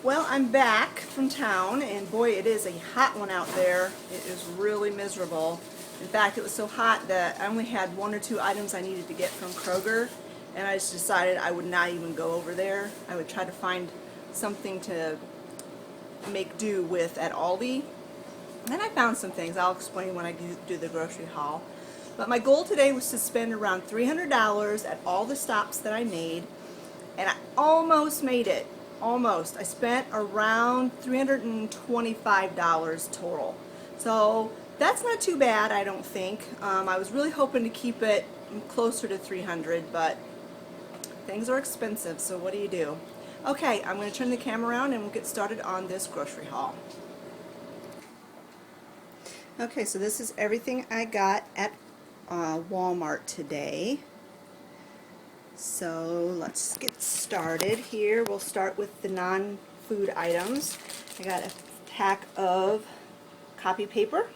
Well, I'm back from town, and boy, it is a hot one out there. It is really miserable. In fact, it was so hot that I only had one or two items I needed to get from Kroger, and I just decided I would not even go over there. I would try to find something to make do with at Aldi. And I found some things. I'll explain when I do the grocery haul. But my goal today was to spend around $300 at all the stops that I made, and I almost made it. Almost. I spent around $325 total. So that's not too bad, I don't think. I was really hoping to keep it closer to 300, but things are expensive, so what do you do? Okay, I'm going to turn the camera around and we'll get started on this grocery haul. Okay, so this is everything I got at Walmart today. So let's get started here. We'll start with the non-food items. I got a pack of copy paper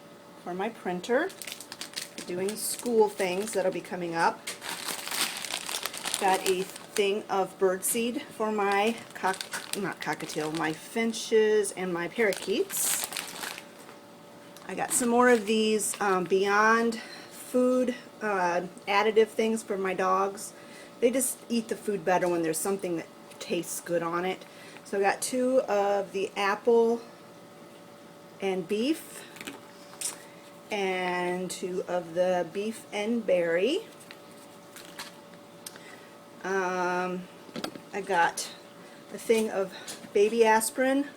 for my printer for doing school things that'll be coming up. Got a thing of birdseed for my my finches and my parakeets. I got some more of these Beyond Food additive things for my dogs. They just eat the food better when there's something that tastes good on it. So I got two of the apple and beef, and two of the beef and berry. I got a thing of baby aspirin.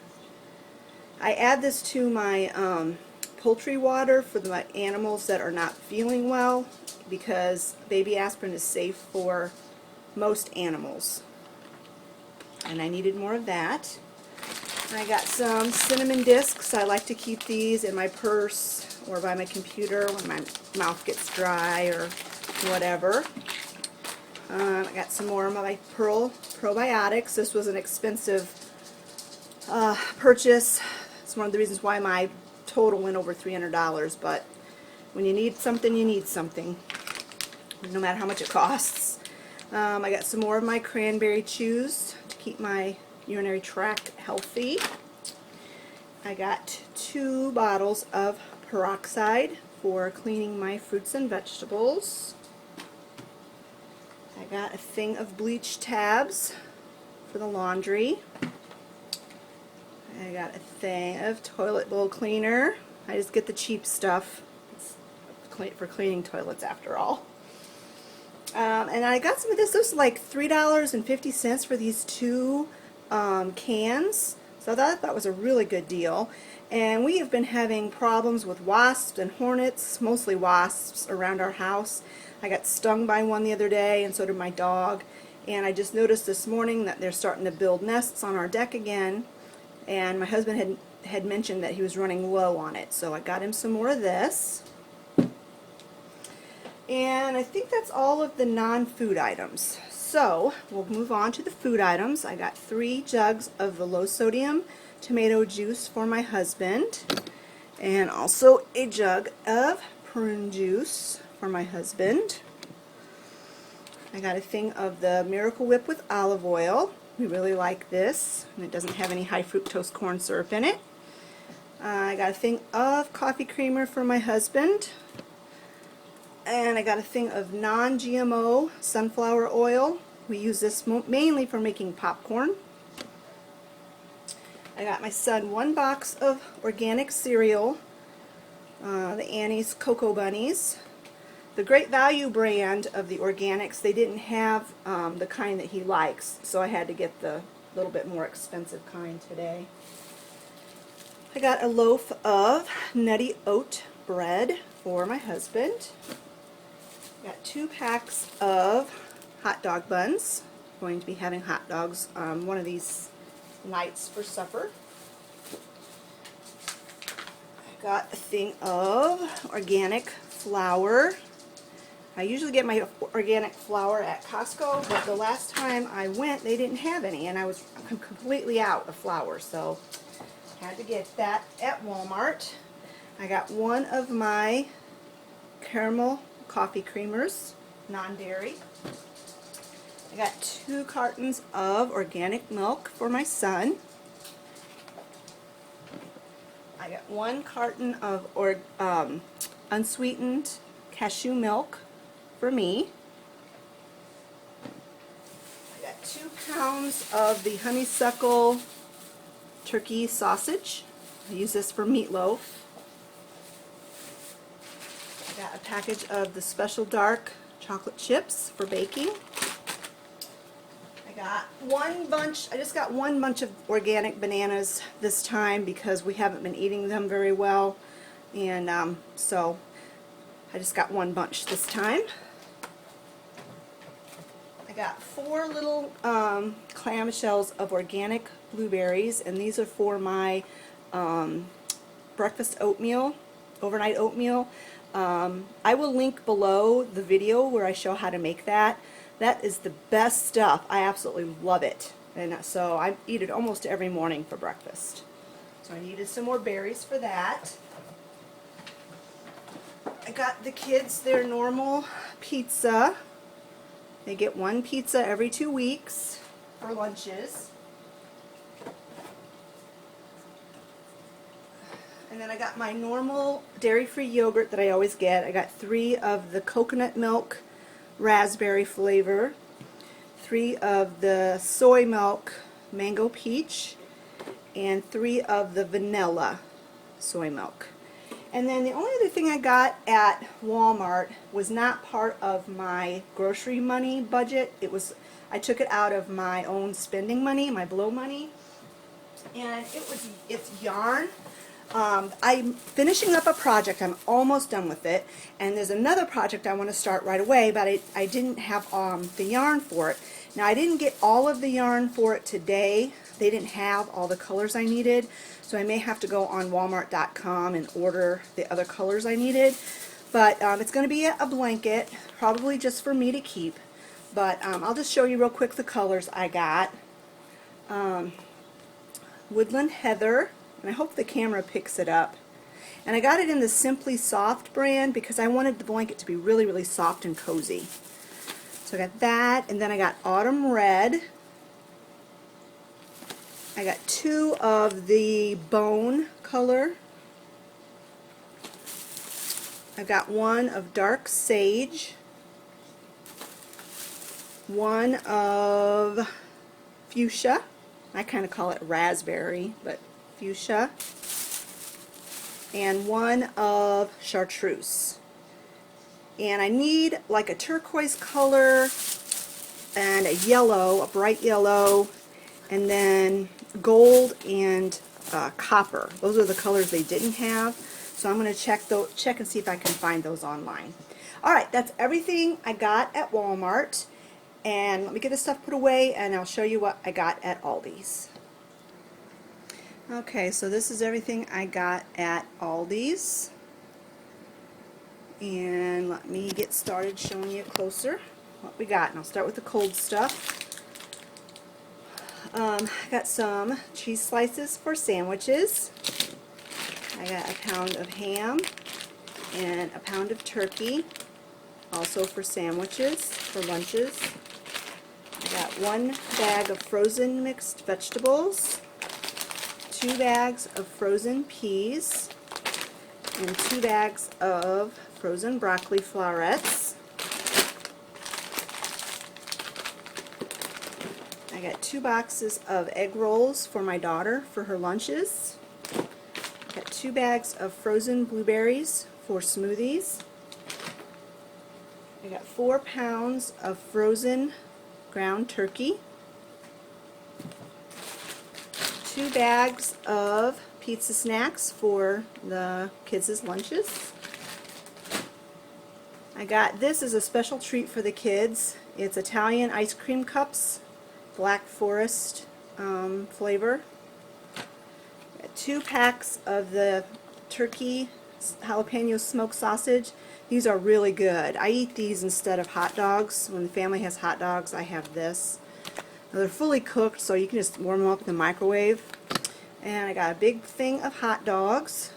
I add this to my poultry water for my animals that are not feeling well, because baby aspirin is safe for most animals, and I needed more of that. I got some cinnamon discs. I like to keep these in my purse or by my computer when my mouth gets dry or whatever. I got some more of my Pearl probiotics. This was an expensive purchase. It's one of the reasons why my total went over $300, but when you need something, you need something, no matter how much it costs. I got some more of my cranberry chews to keep my urinary tract healthy. I got 2 bottles of peroxide for cleaning my fruits and vegetables. I got a thing of bleach tabs for the laundry. I got a thing of toilet bowl cleaner. I just get the cheap stuff. It's for cleaning toilets after all. And I got some of this. This was like $3.50 for these 2 cans. So that was a really good deal. And we have been having problems with wasps and hornets, mostly wasps, around our house. I got stung by one the other day, and so did my dog. And I just noticed this morning that they're starting to build nests on our deck again. And my husband had mentioned that he was running low on it. So I got him some more of this. And I think that's all of the non-food items. So we'll move on to the food items. I got 3 jugs of the low-sodium tomato juice for my husband, and also a jug of prune juice for my husband. I got a thing of the Miracle Whip with olive oil. We really like this, and it doesn't have any high fructose corn syrup in it. I got a thing of coffee creamer for my husband. And I got a thing of non-GMO sunflower oil. We use this mainly for making popcorn. I got my son 1 box of organic cereal, the Annie's Cocoa Bunnies. The Great Value brand of the organics, they didn't have the kind that he likes, so I had to get the little bit more expensive kind today. I got a loaf of Nutty Oat bread for my husband. Got 2 packs of hot dog buns. Going to be having hot dogs one of these nights for supper. I got a thing of organic flour. I usually get my organic flour at Costco, but the last time I went, they didn't have any, and I'm completely out of flour, so I had to get that at Walmart. I got 1 of my caramel coffee creamers, non-dairy. I got 2 cartons of organic milk for my son. I got 1 carton of unsweetened cashew milk for me. I got 2 pounds of the honeysuckle turkey sausage. I use this for meatloaf. I got a package of the Special Dark chocolate chips for baking. I got I just got 1 bunch of organic bananas this time because we haven't been eating them very well, and so I just got 1 bunch this time. I got 4 little clamshells of organic blueberries, and these are for my breakfast oatmeal, overnight oatmeal. I will link below the video where I show how to make that. That is the best stuff. I absolutely love it. And so I eat it almost every morning for breakfast. So I needed some more berries for that. I got the kids their normal pizza. They get 1 pizza every 2 weeks for lunches. And then I got my normal dairy-free yogurt that I always get. I got 3 of the coconut milk raspberry flavor, 3 of the soy milk mango peach, and 3 of the vanilla soy milk. And then the only other thing I got at Walmart was not part of my grocery money budget. I took it out of my own spending money, my blow money, and it's yarn. I'm finishing up a project. I'm almost done with it, and there's another project I want to start right away, but I didn't have the yarn for it. Now, I didn't get all of the yarn for it today. They didn't have all the colors I needed, so I may have to go on Walmart.com and order the other colors I needed. But it's going to be a blanket, probably just for me to keep. But I'll just show you real quick the colors I got. Woodland Heather, and I hope the camera picks it up. And I got it in the Simply Soft brand because I wanted the blanket to be really, really soft and cozy. So I got that, and then I got Autumn Red. I got 2 of the bone color. I got 1 of Dark Sage. 1 of Fuchsia. I kind of call it raspberry, but fuchsia. And 1 of Chartreuse. And I need like a turquoise color and a yellow, a bright yellow, and then gold and copper. Those are the colors they didn't have. So I'm going to check and see if I can find those online. Alright, that's everything I got at Walmart. And let me get this stuff put away, and I'll show you what I got at Aldi's. Okay, so this is everything I got at Aldi's. And let me get started showing you closer what we got. And I'll start with the cold stuff. I got some cheese slices for sandwiches. I got a pound of ham and a pound of turkey, also for sandwiches, for lunches. I got 1 bag of frozen mixed vegetables, 2 bags of frozen peas, and 2 bags of frozen broccoli florets. I got 2 boxes of egg rolls for my daughter for her lunches. I got 2 bags of frozen blueberries for smoothies. I got 4 pounds of frozen ground turkey. 2 bags of pizza snacks for the kids' lunches. I got this as a special treat for the kids. It's Italian ice cream cups, Black Forest flavor. Got 2 packs of the turkey jalapeno smoked sausage. These are really good. I eat these instead of hot dogs. When the family has hot dogs, I have this. Now, they're fully cooked, so you can just warm them up in the microwave. And I got a big thing of hot dogs.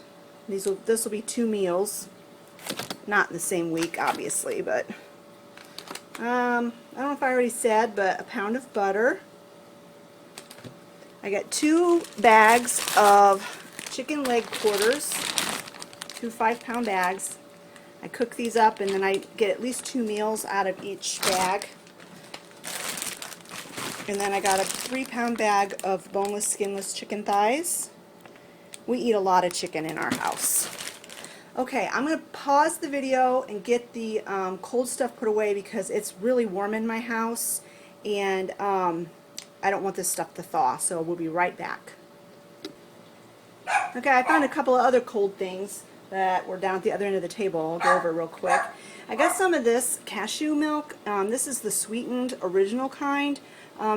This will be 2 meals. Not in the same week, obviously, but I don't know if I already said, but a pound of butter. I got 2 bags of chicken leg quarters, 2 5-pound bags. I cook these up and then I get at least 2 meals out of each bag. And then I got a 3-pound bag of boneless, skinless chicken thighs. We eat a lot of chicken in our house. Okay, I'm going to pause the video and get the cold stuff put away because it's really warm in my house and I don't want this stuff to thaw, so we'll be right back. Okay, I found a couple of other cold things that were down at the other end of the table. I'll go over real quick. I got some of this cashew milk. This is the sweetened original kind.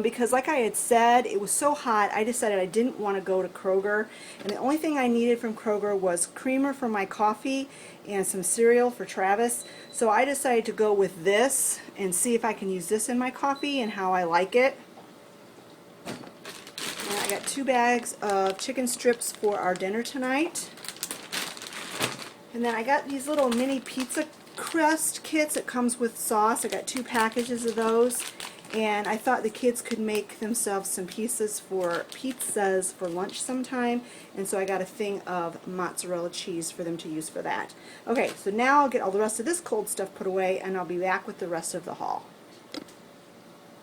Because like I had said, it was so hot, I decided I didn't want to go to Kroger. And the only thing I needed from Kroger was creamer for my coffee and some cereal for Travis. So I decided to go with this and see if I can use this in my coffee and how I like it. And I got 2 bags of chicken strips for our dinner tonight. And then I got these little mini pizza crust kits. It comes with sauce. I got 2 packages of those. And I thought the kids could make themselves some pizzas for lunch sometime. And so I got a thing of mozzarella cheese for them to use for that. Okay, so now I'll get all the rest of this cold stuff put away and I'll be back with the rest of the haul.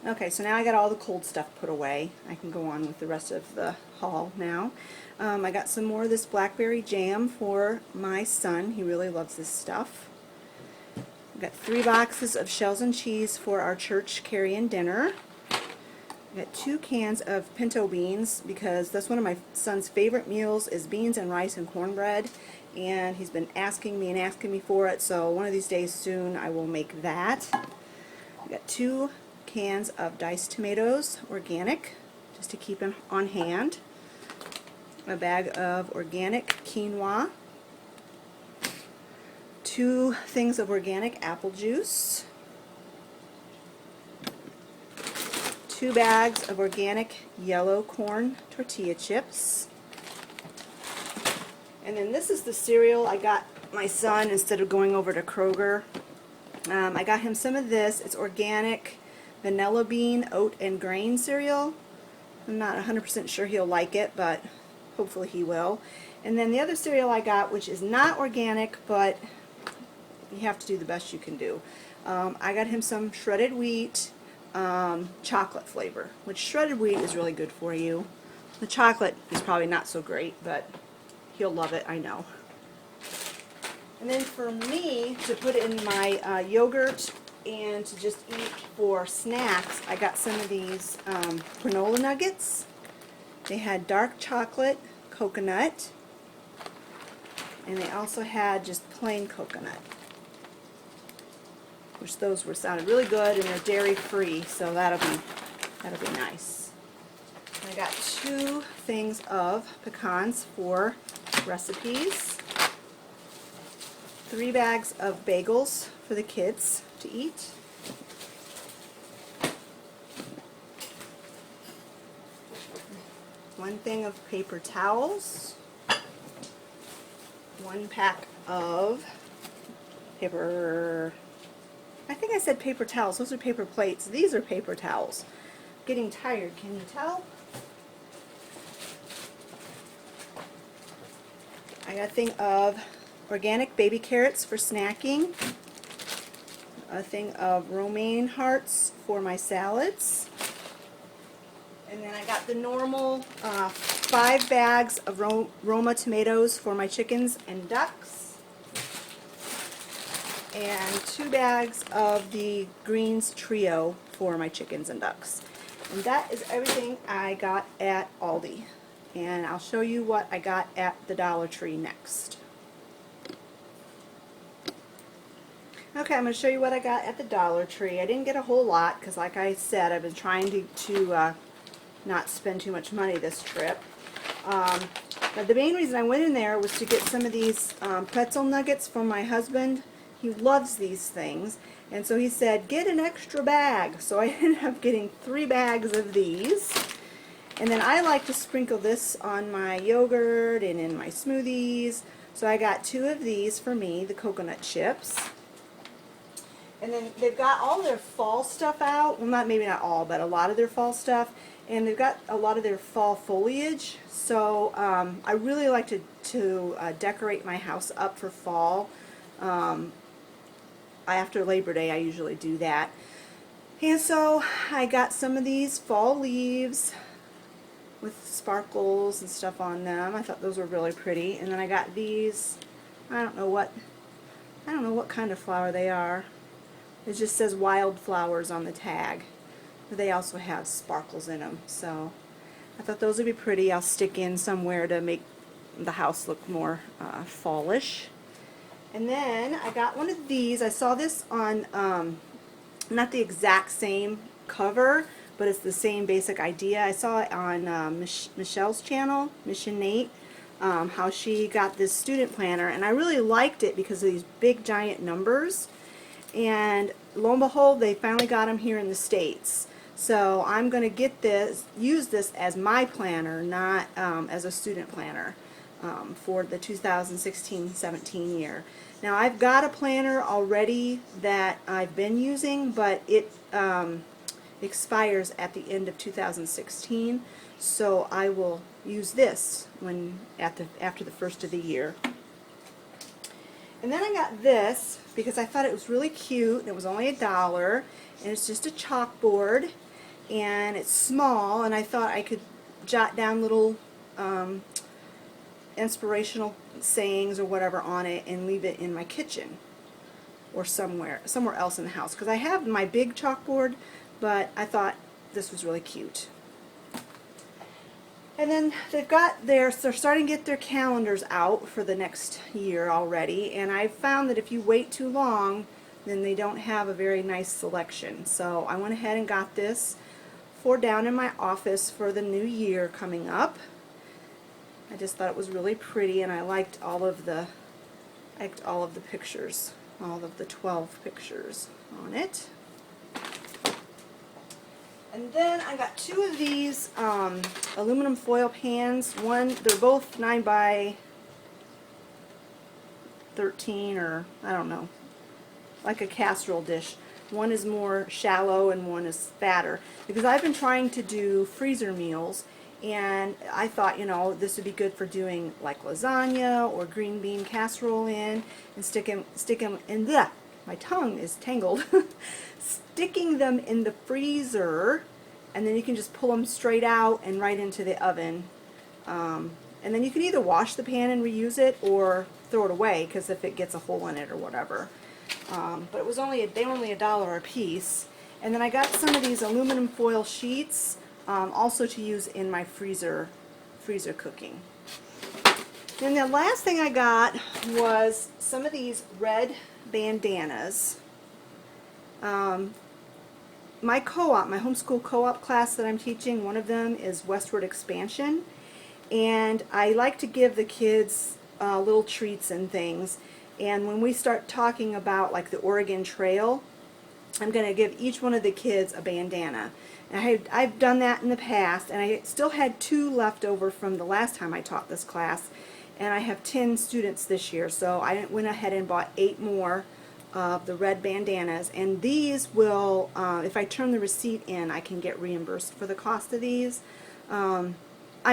Okay, so now I got all the cold stuff put away. I can go on with the rest of the haul now. I got some more of this blackberry jam for my son. He really loves this stuff. I've got 3 boxes of shells and cheese for our church carry-in dinner. I've got 2 cans of pinto beans because that's one of my son's favorite meals is beans and rice and cornbread. And he's been asking me for it, so one of these days soon I will make that. I've got 2 cans of diced tomatoes, organic, just to keep them on hand. A bag of organic quinoa. 2 things of organic apple juice, 2 bags of organic yellow corn tortilla chips, and then this is the cereal I got my son instead of going over to Kroger. I got him some of this. It's organic vanilla bean, oat, and grain cereal. I'm not 100% sure he'll like it, but hopefully he will. And then the other cereal I got, which is not organic, but you have to do the best you can do. I got him some shredded wheat chocolate flavor, which shredded wheat is really good for you. The chocolate is probably not so great, but he'll love it, I know. And then for me to put in my yogurt and to just eat for snacks, I got some of these granola nuggets. They had dark chocolate, coconut, and they also had just plain coconut, which those sounded really good, and they're dairy free, so that'll be nice. I got 2 things of pecans for recipes, 3 bags of bagels for the kids to eat, 1 thing of paper towels, 1 pack of paper, I think I said paper towels. Those are paper plates. These are paper towels. I'm getting tired, can you tell? I got a thing of organic baby carrots for snacking, a thing of romaine hearts for my salads, and then I got the normal 5 bags of Roma tomatoes for my chickens and ducks, and 2 bags of the greens trio for my chickens and ducks. And that is everything I got at Aldi. And I'll show you what I got at the Dollar Tree next. Okay, I'm going to show you what I got at the Dollar Tree. I didn't get a whole lot because, like I said, I've been trying to not spend too much money this trip. But the main reason I went in there was to get some of these pretzel nuggets from my husband. He loves these things, and so he said, get an extra bag. So I ended up getting 3 bags of these. And then I like to sprinkle this on my yogurt and in my smoothies. So I got 2 of these for me, the coconut chips. And then they've got all their fall stuff out. Well, maybe not all, but a lot of their fall stuff. And they've got a lot of their fall foliage. So I really like to decorate my house up for fall. After Labor Day, I usually do that. And so I got some of these fall leaves with sparkles and stuff on them. I thought those were really pretty. And then I got these, I don't know what kind of flower they are. It just says wildflowers on the tag. But they also have sparkles in them. So I thought those would be pretty. I'll stick in somewhere to make the house look more fallish. And then I got one of these. I saw this on, not the exact same cover, but it's the same basic idea. I saw it on Michelle's channel, Mission Nate, how she got this student planner, and I really liked it because of these big giant numbers. And lo and behold, they finally got them here in the States. So I'm going to get this, use this as my planner, not as a student planner for the 2016-17 year. Now I've got a planner already that I've been using, but it expires at the end of 2016. So I will use this after the first of the year. And then I got this because I thought it was really cute. It was only $1, and it's just a chalkboard, and it's small, and I thought I could jot down little inspirational sayings or whatever on it and leave it in my kitchen or somewhere else in the house, because I have my big chalkboard, but I thought this was really cute. And then they're starting to get their calendars out for the next year already, and I've found that if you wait too long, then they don't have a very nice selection. So I went ahead and got this for down in my office for the new year coming up. I just thought it was really pretty, and I liked all of the pictures, all of the 12 pictures on it. And then I got two of these aluminum foil pans. They're both 9 by 13, or I don't know, like a casserole dish. One is more shallow and one is fatter, because I've been trying to do freezer meals, and I thought, you know, this would be good for doing like lasagna or green bean casserole and stick them in the, my tongue is tangled, sticking them in the freezer, and then you can just pull them straight out and right into the oven. And then you can either wash the pan and reuse it or throw it away, because if it gets a hole in it or whatever. But it was only $1 a piece. And then I got some of these aluminum foil sheets, also to use in my freezer cooking. Then the last thing I got was some of these red bandanas. My co-op, my homeschool co-op class that I'm teaching, one of them is Westward Expansion, and I like to give the kids little treats and things. And when we start talking about like the Oregon Trail, I'm going to give each one of the kids a bandana. And I've done that in the past, and I still had 2 left over from the last time I taught this class, and I have 10 students this year, so I went ahead and bought 8 more of the red bandanas, and these will, if I turn the receipt in, I can get reimbursed for the cost of these. I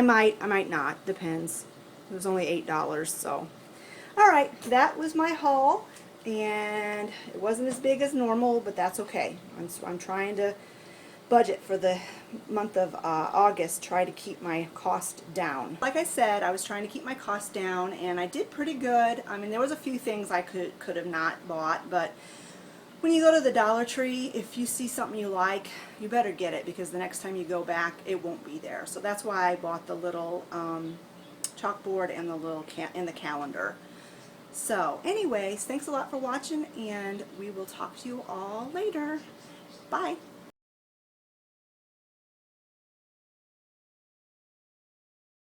might not, depends. It was only $8, so. Alright, that was my haul, and it wasn't as big as normal, but that's okay. I'm trying to budget for the month of August, try to keep my cost down. Like I said, I was trying to keep my cost down, and I did pretty good. I mean, there was a few things I could have not bought, but when you go to the Dollar Tree, if you see something you like, you better get it, because the next time you go back, it won't be there. So that's why I bought the little chalkboard and the little and the calendar. So anyways, thanks a lot for watching, and we will talk to you all later. Bye.